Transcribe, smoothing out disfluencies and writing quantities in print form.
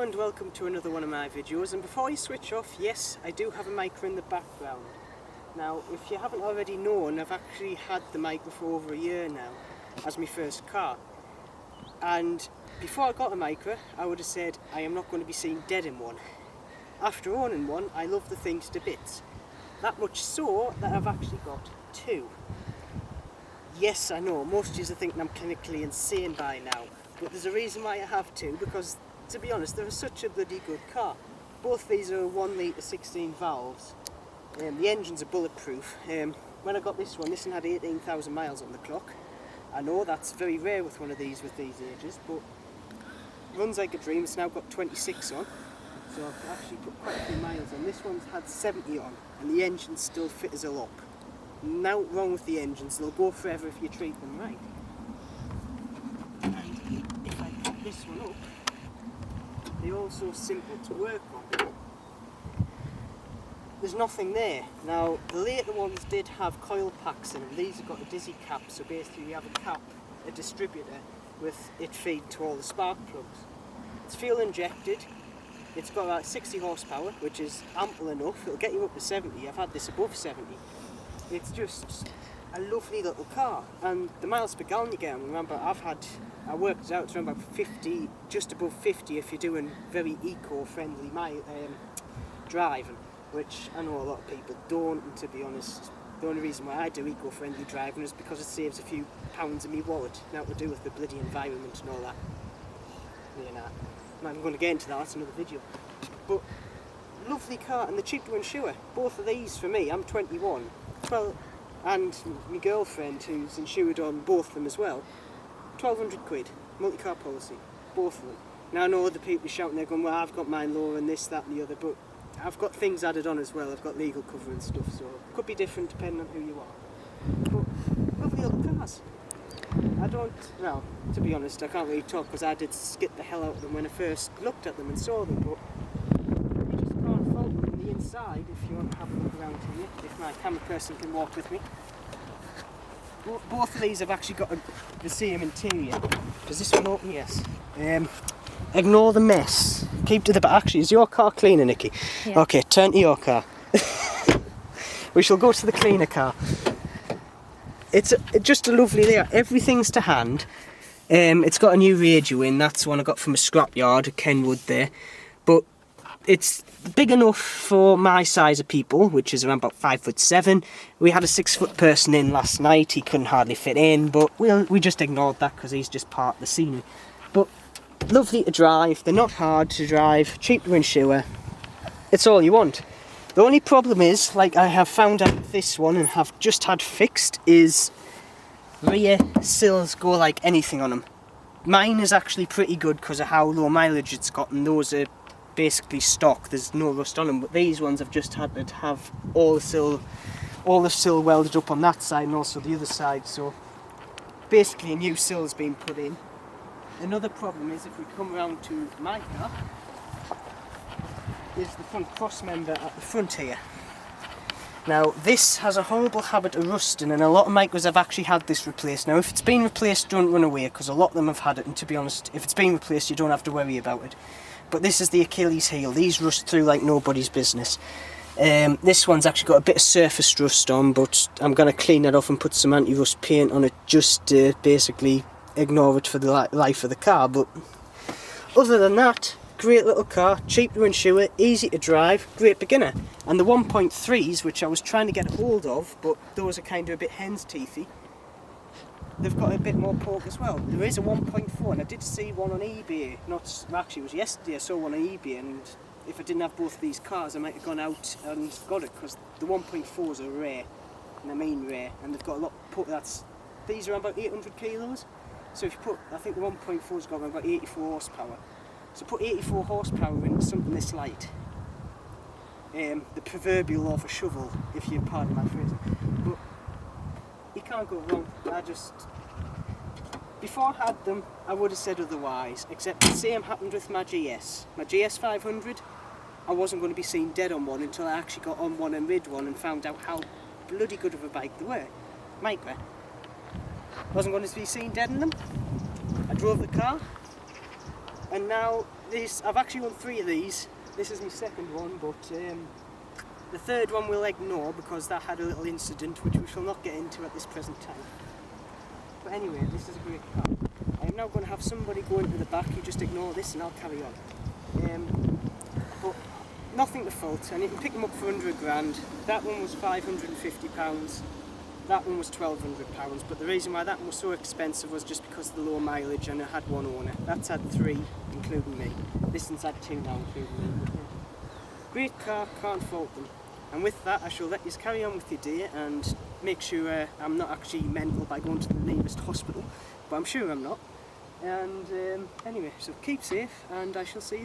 and welcome to another one of my videos. And before you switch off, yes, I do have a Micra in the background. Now, if you haven't already known, I've actually had the Micra for over a year now as my first car. And before I got a Micra, I would have said I am not going to be seen dead in one. After owning one, I love the things to bits. That much so that I've actually got two. Yes, I know, most of you are thinking I'm clinically insane by now, but there's a reason why I have two, because to be honest, they're such a bloody good car. Both these are 1 litre 16 valves. The engines are bulletproof. When I got this one had 18,000 miles on the clock. I know that's very rare with one of these with these ages, but runs like a dream. It's now got 26 on, so I've actually put quite a few miles on. This one's had 70 on, and the engines still fit as a lock. Now wrong with the engines, they'll go forever if you treat them right. And if I put this one up, they're also simple to work on. There's nothing there. Now the later ones did have coil packs in them. These have got a dizzy cap, so basically you have a cap, a distributor, with it feed to all the spark plugs. It's fuel injected. It's got about 60 horsepower, which is ample enough. It'll get you up to 70. I've had this above 70. It's just a lovely little car, and the miles per gallon you get, remember I worked it out to around about 50, just above 50 if you're doing very eco-friendly driving, which I know a lot of people don't, and to be honest, the only reason why I do eco-friendly driving is because it saves a few pounds in my wallet, now to do with the bloody environment and all that. You know, I'm not even going to get into that, that's another video. But lovely car, and they're cheap to insure. Both of these for me, I'm 21. Well, and my girlfriend who's insured on both of them as well, 1,200 quid, multi-car policy, both of them. Now I know other people are shouting, they're going, well I've got mine lower and this, that and the other, but I've got things added on as well. I've got legal cover and stuff, so it could be different depending on who you are. But lovely little cars. Well, to be honest, I can't really talk because I did skip the hell out of them when I first looked at them and saw them, but you just can't fault them on the inside if you want to have a look around here, if my camera person can walk with me. Both of these have actually got the same interior. Does this one open? Yes. Ignore the mess. Keep to the back. Actually, is your car cleaner, Nikki? Yeah. Okay, turn to your car. We shall go to the cleaner car. It's just a lovely layout. Everything's to hand. It's got a new radio in. That's one I got from a scrapyard at Kenwood there. But it's big enough for my size of people, which is around about 5'7". We had a 6-foot person in last night. He couldn't hardly fit in, but we just ignored that because he's just part of the scenery. But lovely to drive. They're not hard to drive. Cheap to insure. It's all you want. The only problem is, like I have found out with this one and have just had fixed, is rear sills go like anything on them. Mine is actually pretty good because of how low mileage it's got, and those are basically stock. There's no rust on them, but these ones I've just had to have all the sill welded up on that side and also the other side, so basically a new sill has been put in. Another problem is, if we come around to my car, is the front cross member at the front here. Now this has a horrible habit of rusting, and a lot of Micras have actually had this replaced. Now if it's been replaced, don't run away, because a lot of them have had it, and to be honest, if it's been replaced you don't have to worry about it. But this is the Achilles heel. These rust through like nobody's business. This one's actually got a bit of surface rust on, but I'm going to clean that off and put some anti-rust paint on it just to basically ignore it for the life of the car. But other than that, great little car, cheap to insure, easy to drive, great beginner. And the 1.3s, which I was trying to get a hold of, but those are kind of a bit hen's teethy, they've got a bit more pork as well. There is a 1.4, and I did see one on eBay. Actually, it was yesterday I saw one on eBay, and if I didn't have both of these cars I might have gone out and got it, because the 1.4s are rare, and I mean rare, and they've got a lot of pork. These are about 800 kilos, so if you put, I think the 1.4's got about 84 horsepower. So put 84 horsepower into something this light. The proverbial of a shovel, if you pardon my phrase. But you can't go wrong. Before I had them, I would have said otherwise, except the same happened with my GS. My GS 500, I wasn't going to be seen dead on one until I actually got on one and rid one and found out how bloody good of a bike they were. Micra. Wasn't going to be seen dead in them. I drove the car, And now I've actually won 3 of these. This is my second one, but the third one we'll ignore because that had a little incident which we shall not get into at this present time. But anyway, this is a great car. I am now going to have somebody go into the back. You just ignore this and I'll carry on. But nothing to fault, and you can pick them up for under £1,000. That one was £550. That one was £1,200, but the reason why that one was so expensive was just because of the low mileage, and it had 1 owner. That's had 3, including me. This one's had 2 now, including me. Great car, can't fault them. And with that, I shall let you carry on with your day and make sure I'm not actually mental by going to the nearest hospital, but I'm sure I'm not. And anyway, so keep safe, and I shall see you